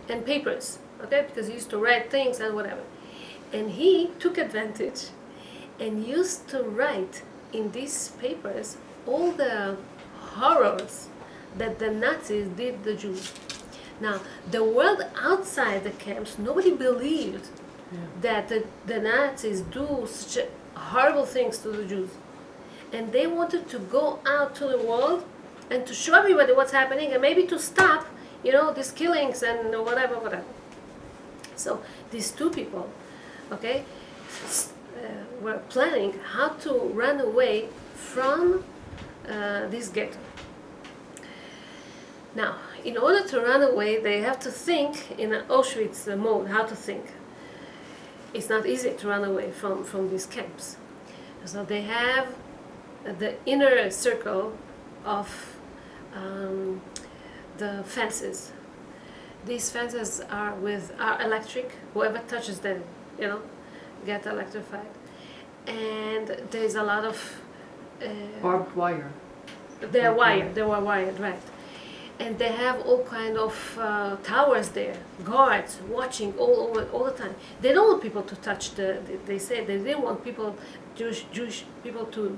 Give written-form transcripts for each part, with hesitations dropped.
and papers, okay, because he used to write things and whatever. And he took advantage and used to write in these papers all the horrors that the Nazis did the Jews. Now, the world outside the camps, nobody believed that the Nazis do such horrible things to the Jews. And they wanted to go out to the world and to show everybody what's happening and maybe to stop, these killings and whatever. So these two people, okay, were planning how to run away from this ghetto. Now, in order to run away, they have to think in an Auschwitz mode, how to think. It's not easy to run away from these camps. So they have the inner circle of the fences. These fences are electric. Whoever touches them, get electrified. And there's a lot of barbed wire. They were wired, right? And they have all kind of towers there, guards watching all the time. They don't want people to touch they say they didn't want Jewish people to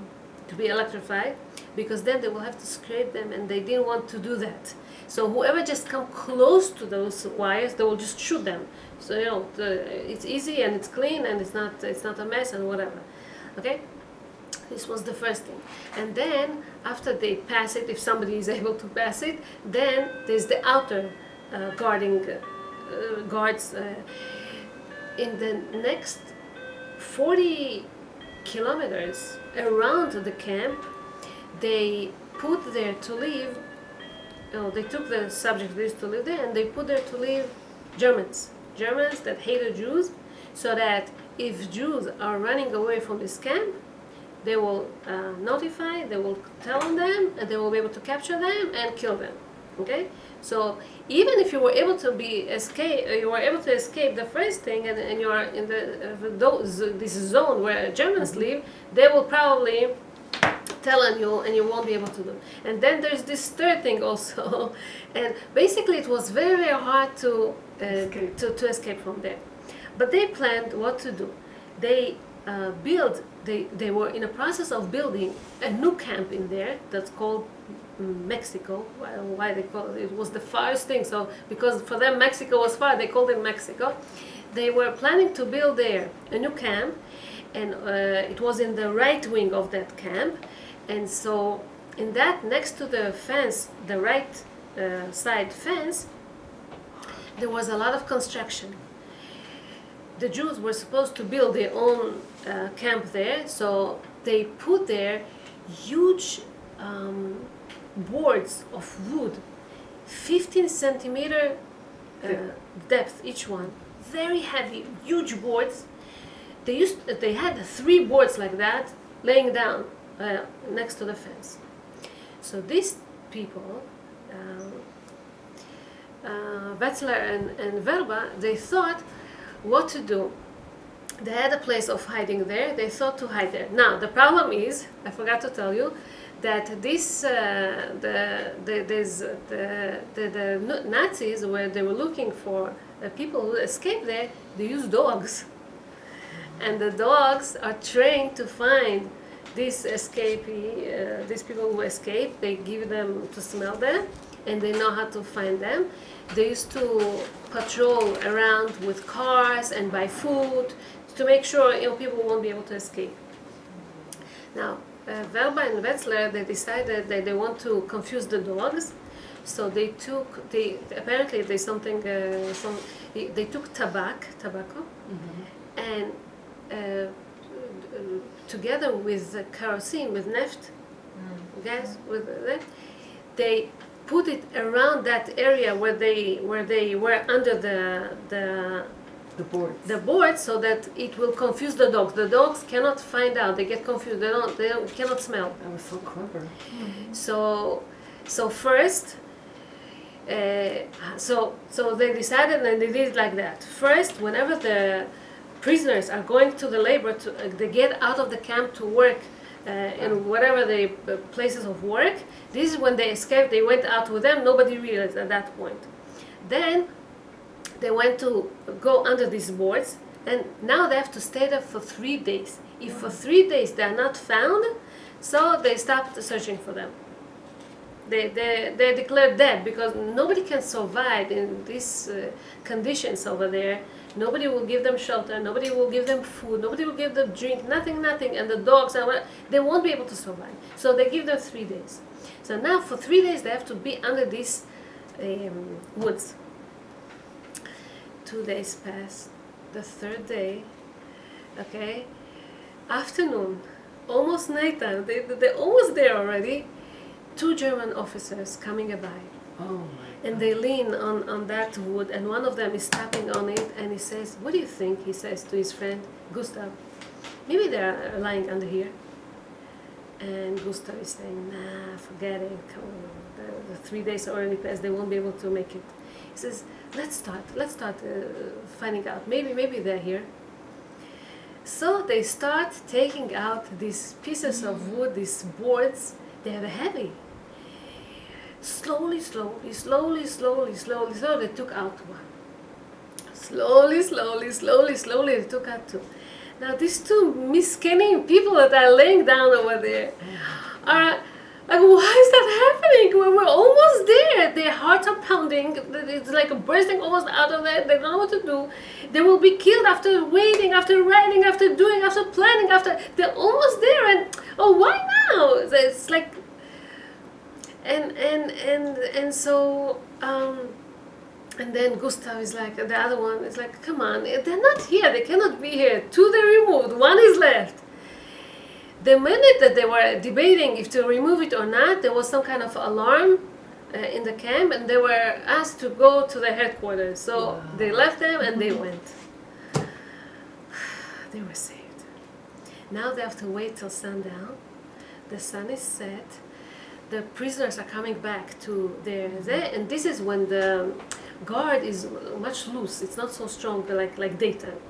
be electrified, because then they will have to scrape them, and they didn't want to do that. So whoever just come close to those wires, they will just shoot them. So it's easy and it's clean and it's not a mess and whatever. Okay. This was the first thing. And then, after they pass it, if somebody is able to pass it, then there's the outer guards. In the next 40 kilometers around the camp, they put there to live, they took the subject they used to live there, and they put there to live Germans that hated Jews, so that if Jews are running away from this camp, they will notify, they will tell on them, and they will be able to capture them and kill them. Okay? So even if you were able to escape the first thing, and you are in this zone where Germans live, they will probably tell on you, and you won't be able to do. And then there's this third thing also, and basically it was very, very hard to escape from there. But they planned what to do. They They were in a process of building a new camp in there that's called Mexico. Why they call it? It was the farthest thing. So because for them Mexico was far, they called it Mexico. They were planning to build there a new camp, and it was in the right wing of that camp. And so in that, next to the fence, the right side fence, there was a lot of construction. The Jews were supposed to build their own camp there, so they put there huge boards of wood, 15 centimeter depth each one, very heavy, huge boards. They had 3 boards like that laying down next to the fence. So these people, Wetzler and Verba, they thought what to do. They had a place of hiding there. They thought to hide there. Now the problem is, I forgot to tell you, that this the Nazis, where they were looking for people who escaped there, they used dogs, and the dogs are trained to find these these people who escaped. They give them to smell them, and they know how to find them. They used to patrol around with cars and buy food to make sure people won't be able to escape. Now, Verba and Wetzler, they decided that they want to confuse the dogs, so they took they took tobacco, and together with kerosene, with neft gas, with that, they put it around that area where they were under the board, so that it will confuse the dogs. The dogs cannot find out; they get confused. They cannot smell. That was so clever. So first, so they decided, and they did it like that. First, whenever the prisoners are going to the labor, they get out of the camp to work in whatever the places of work. This is when they escaped. They went out with them. Nobody realized at that point. Then they went to go under these boards, and now they have to stay there for 3 days. If for 3 days they are not found, so they stopped searching for them. They declared dead, because nobody can survive in these conditions over there. Nobody will give them shelter, nobody will give them food, nobody will give them drink, nothing, and the dogs, and they won't be able to survive. So they give them 3 days. So now for 3 days they have to be under these woods. 2 days pass. The third day, okay, afternoon, almost nighttime, they're almost there already. 2 German officers coming by. Oh my. And they lean on that wood, and one of them is tapping on it, and he says, "What do you think?" He says to his friend, Gustav. "Maybe they're lying under here." And Gustav is saying, "Nah, forget it. Come on. The 3 days already passed. They won't be able to make it." He says, Let's start finding out. Maybe they're here." So they start taking out these pieces of wood, these boards. They're heavy. Slowly, they took out one. Slowly, they took out 2. Now these 2 miscanning people that are laying down over there are like, why is that happening? We're almost there. Their hearts are pounding. It's like bursting almost out of there. They don't know what to do. They will be killed after waiting, after writing, after doing, after planning, after they're almost there. And why now? It's like, and so and then Gustav is like, the other one is like, come on, they're not here. They cannot be here. 2 they removed. 1 is left. The minute that they were debating if to remove it or not, there was some kind of alarm in the camp, and they were asked to go to their headquarters. So wow. They left them and they went. They were saved. Now they have to wait till sundown. The sun is set. The prisoners are coming back to their, and this is when the guard is much loose. It's not so strong like daytime.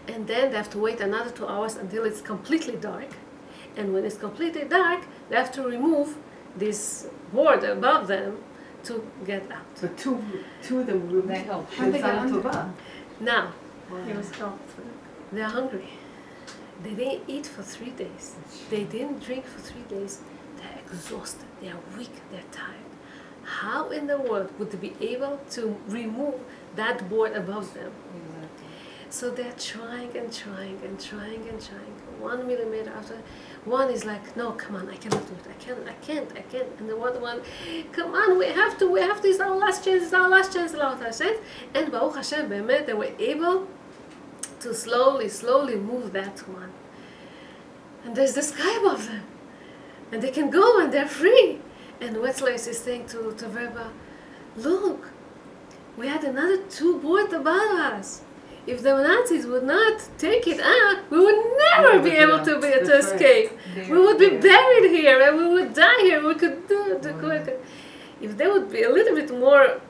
And then they have to wait another 2 hours until it's completely dark. And when it's completely dark, they have to remove this board above them to get out. So two of them They helped. How did they get under? Now, It was helpful. they're hungry. They didn't eat for 3 days. They didn't drink for 3 days. They're exhausted. They're weak. They're tired. How in the world would they be able to remove that board above them? So they're trying and trying. 1 millimeter after, one is like, no, come on, I cannot do it. I can't. And the other one, come on, we have to, it's our last chance, And Baruch Hashem, באמת, they were able to slowly move that one. And there's the sky above them. And they can go and they're free. And Wetzler is saying to Verba, look, we had another 2 boards above us. If the Nazis would not take it out, we would never be able to escape. We would be buried here and we would die here. We could do. If they would be a little bit more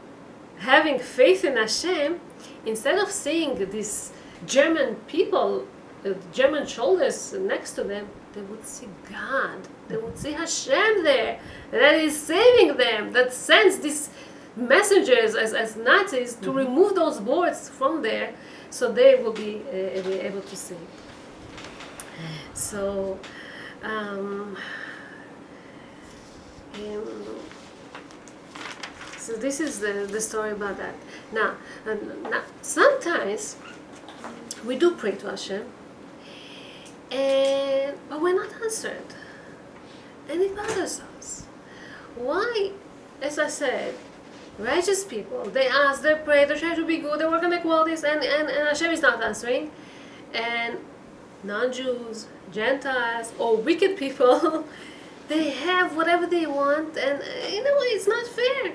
having faith in Hashem, instead of seeing these German people, German shoulders next to them, they would see God. They would see Hashem there, that is saving them, that sends these messengers as Nazis to remove those boards from there, so they will be able to save. So, so this is the story about that. Now, sometimes we do pray to Hashem, but we're not answered, and it bothers us. Why? As I said, righteous people, they ask, they pray, they try to be good, they work on their qualities, and Hashem is not answering. And non-Jews, Gentiles, or wicked people, they have whatever they want, and in a way it's not fair.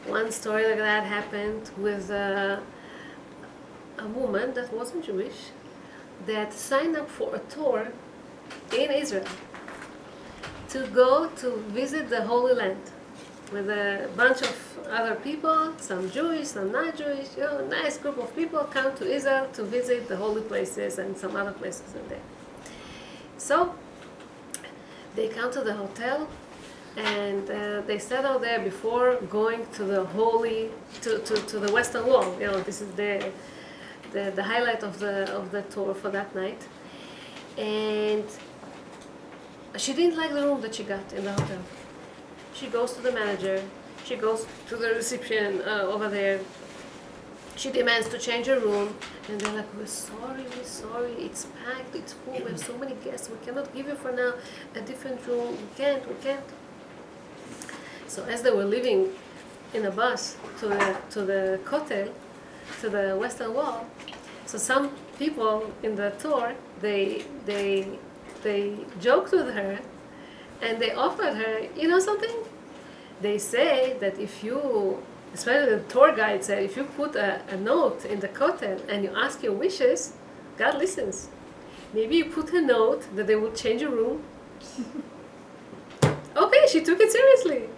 One story like that happened with a woman that wasn't Jewish, that signed up for a tour in Israel to go to visit the Holy Land with a bunch of other people, some Jewish, some not Jewish, a nice group of people come to Israel to visit the holy places and some other places in there. So they come to the hotel, and they settled there before going to the holy, to the western wall. You know, this is the highlight of the tour for that night. And she didn't like the room that she got in the hotel. She goes to the manager, she goes to the reception over there. She demands to change her room, and they're like, we're sorry, it's packed, it's full, we have so many guests, we cannot give you for now a different room, we can't. So as they were leaving in a bus to the kotel, to the western wall, so some people in the tour, they joked with her, and they offered her, you know something? They say that if you, especially the tour guide said, if you put a note in the kotel and you ask your wishes, God listens. Maybe you put a note that they will change your room. Okay, she took it seriously.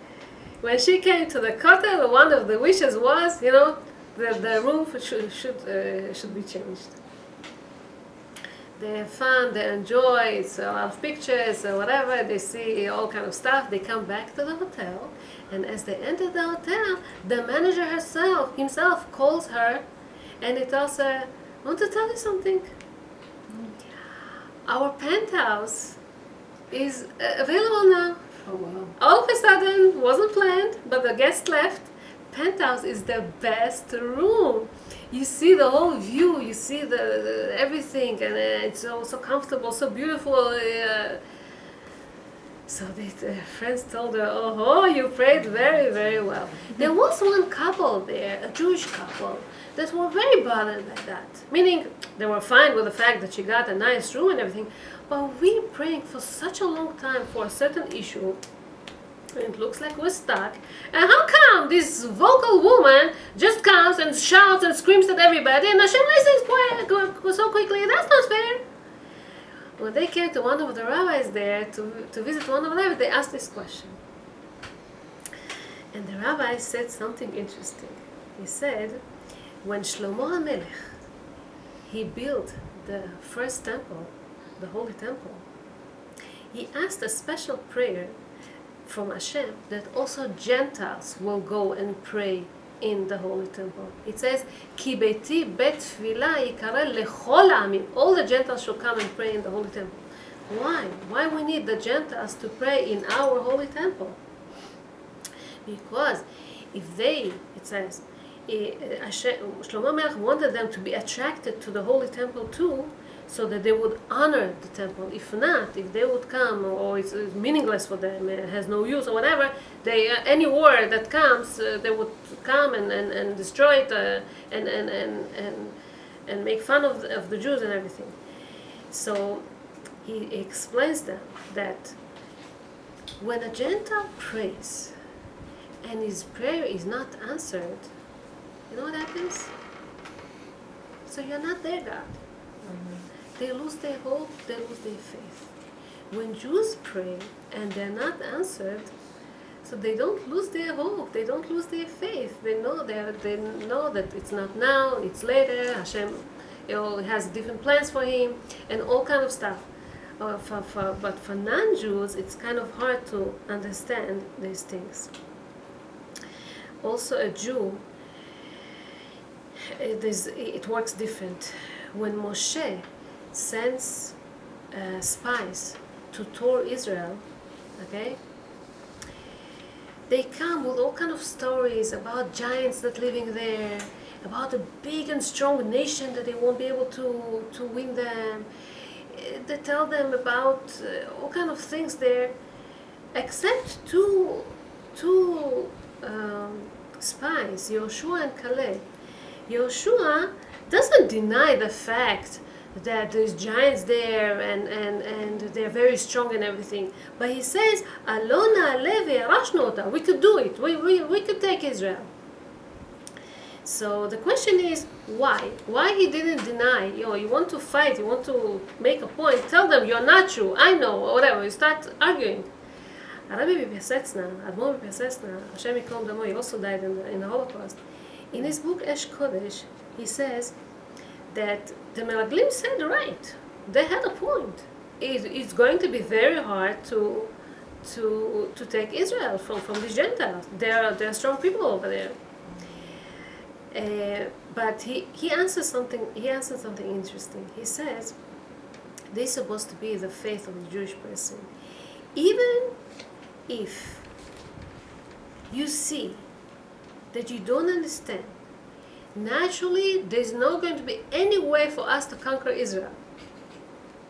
When she came to the kotel, one of the wishes was, you know, the room should be changed. They have fun, they enjoy, it's a lot of pictures or whatever, they see all kind of stuff, they come back to the hotel, and as they enter the hotel, the manager himself calls her, and he tells her, I want to tell you something. Our penthouse is available now. Oh wow. All of a sudden, wasn't planned, but the guest left. Penthouse is the best room. You see the whole view, you see the everything, and it's so comfortable, so beautiful. So the friends told her, oh, you prayed very, very well. There was one couple there, a Jewish couple, that were very bothered by that. Meaning, they were fine with the fact that she got a nice room and everything, but we praying for such a long time for a certain issue, and it looks like we're stuck. And how come this vocal woman just comes and shouts and screams at everybody, and Hashem listens so quickly? That's not fair. When they came to one of the rabbis there to visit one of them, they asked this question. And the rabbi said something interesting. He said, when Shlomo HaMelech, he built the first temple, the Holy Temple, he asked a special prayer from Hashem that also Gentiles will go and pray in the Holy Temple. It says, Ki beiti bet tefillah yikare lechol ha'amim. All the Gentiles should come and pray in the Holy Temple. Why? Why we need the Gentiles to pray in our Holy Temple? Because if they, it says, Shlomo Melech wanted them to be attracted to the Holy Temple too, so that they would honor the temple. If not, if they would come, or it's meaningless for them, it has no use or whatever, they any war that comes, they would come and destroy it and make fun of the Jews and everything. So he explains them that when a Gentile prays and his prayer is not answered, you know what happens? So you're not there, God. They lose their hope, they lose their faith. When Jews pray and they're not answered, so they don't lose their hope, they don't lose their faith. They know that it's not now, it's later. Hashem, has different plans for him and all kind of stuff. But for non-Jews, it's kind of hard to understand these things. Also, a Jew, it works different. When Moshe sends spies to tour Israel, okay, they come with all kind of stories about giants that living there, about a big and strong nation that they won't be able to win them. They tell them about all kind of things there, except two spies, Yehoshua and Caleb. Yehoshua doesn't deny the fact that there's giants there and they're very strong and everything. But he says, Alona Levi Rashnota, we could do it. We could take Israel. So the question is, why? Why he didn't deny? You want to fight, you want to make a point, tell them you're not true, I know, or whatever. You start arguing. Rabbi Admor Piaseczna, Hashem Yikom Damo, he also died in the Holocaust. In his book Esh Kodesh, he says that the Meraglim said right. They had a point. It's going to be very hard to to take Israel from these Gentiles. They're strong people over there. But he answers something. He answers something interesting. He says, "This is supposed to be the faith of the Jewish person. Even if you see that you don't understand, naturally there's not going to be any way for us to conquer Israel.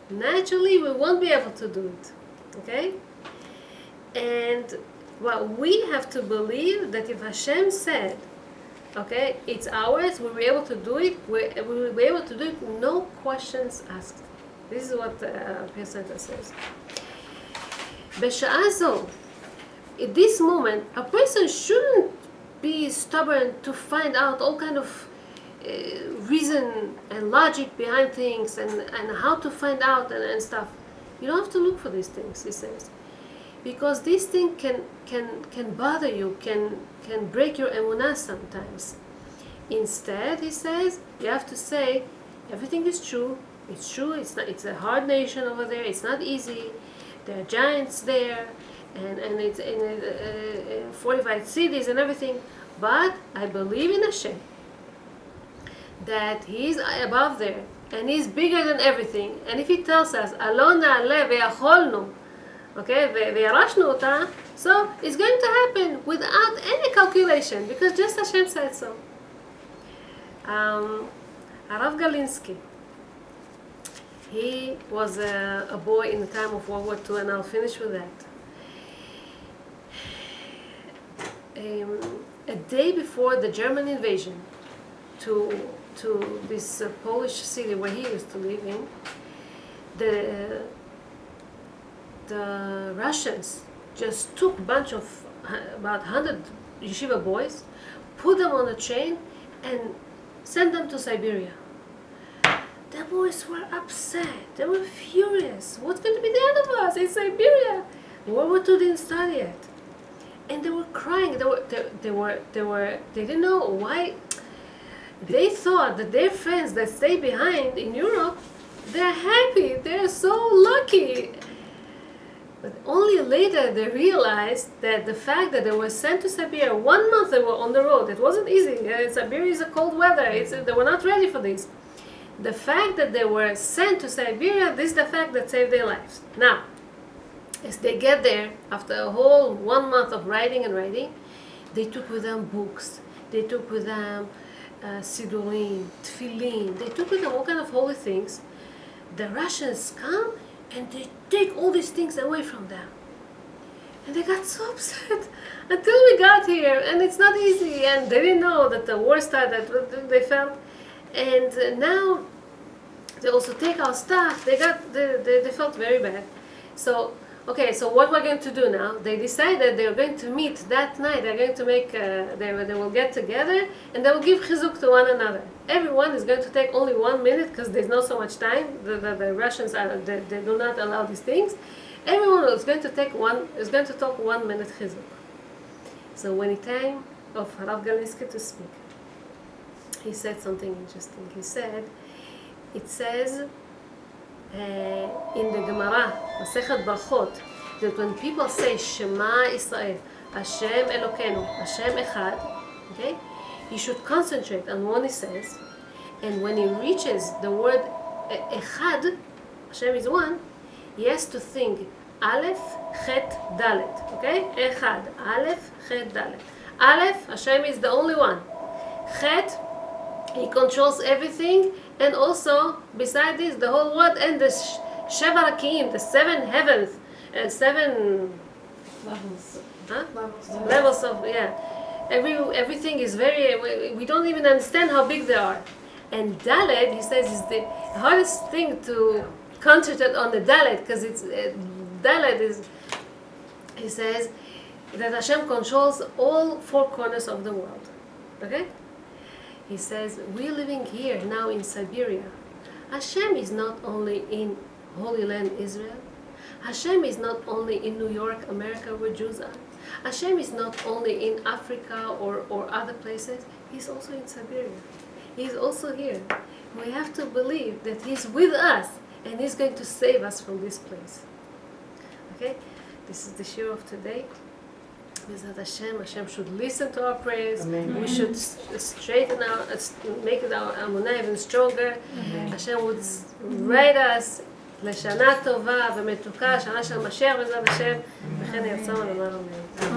Naturally, we won't be able to do it. Okay? And well, we have to believe that if Hashem said, okay, it's ours, we'll be able to do it, we will be able to do it, no questions asked." This is what Pesach says. בשעה זו, at this moment, a person shouldn't be stubborn to find out all kind of reason and logic behind things and how to find out and stuff. You don't have to look for these things, he says. Because this thing can bother you, can break your emunah sometimes. Instead, he says, you have to say, everything is true. It's true. It's a hard nation over there. It's not easy. There are giants there, and it's in fortified cities and everything. But I believe in Hashem, that He's above there and He's bigger than everything. And if He tells us, "Alon na'aleh ve'acholnu," okay, ve'yarashnu ota, so it's going to happen without any calculation because just Hashem said so. Rav Galinsky, he was a boy in the time of World War II, and I'll finish with that. A day before the German invasion to this Polish city where he used to live in, the Russians just took a bunch of about 100 yeshiva boys, put them on a train, and sent them to Siberia. The boys were upset. They were furious. What's going to be the end of us in Siberia? World War II didn't start yet, and they were crying. They didn't know why. They thought that their friends that stay behind in Europe, they're happy. They're so lucky. But only later they realized that the fact that they were sent to Siberia, 1 month they were on the road. It wasn't easy. Siberia is a cold weather. They were not ready for this. The fact that they were sent to Siberia, this is the fact that saved their lives. Now, as they get there, after a whole 1 month of writing, they took with them books. They took with them sidurim, tefillin. They took with them all kind of holy things. The Russians come and they take all these things away from them. And they got so upset until we got here, and it's not easy, and they didn't know that the war started, they felt. And now they also take our stuff. They felt very bad. So okay, so what we're going to do now? They decided they're going to meet that night. They're going to make they will get together and they will give chizuk to one another. Everyone is going to take only 1 minute because there's not so much time. The Russians they do not allow these things. Everyone is going to talk 1 minute chizuk. So when it time of Rav Galinsky to speak, he said something interesting. He said, it says in the Gemara, Masechet Brachot, that when people say Shema Israel, Hashem Elokeinu, Hashem Echad, okay, he should concentrate on what he says, and when he reaches the word Echad, Hashem is one, he has to think Aleph, Chet, Dalet, okay? Echad, Aleph, Chet, Dalet. Aleph, Hashem is the only one. Chet, He controls everything, and also, beside this, the whole world and the Sheva Rakim, the 7 heavens, and 7 Levels. levels of, everything is very, we don't even understand how big they are. And Dalet, he says, is the hardest thing to concentrate on the Dalet, because Dalet is, he says, that Hashem controls all 4 corners of the world. Okay? He says, we're living here now in Siberia. Hashem is not only in Holy Land Israel. Hashem is not only in New York, America, where Jews are. Hashem is not only in Africa or other places. He's also in Siberia. He's also here. We have to believe that He's with us and He's going to save us from this place. Okay? This is the shiur of today. Bezat Hashem should listen to our prayers. Amen. We should straighten make our Emunah even stronger. Hashem would write us לשנה טובה ומתוקה, שנה של משיח בעזרת השם, וכן ירצה ולומר אמן.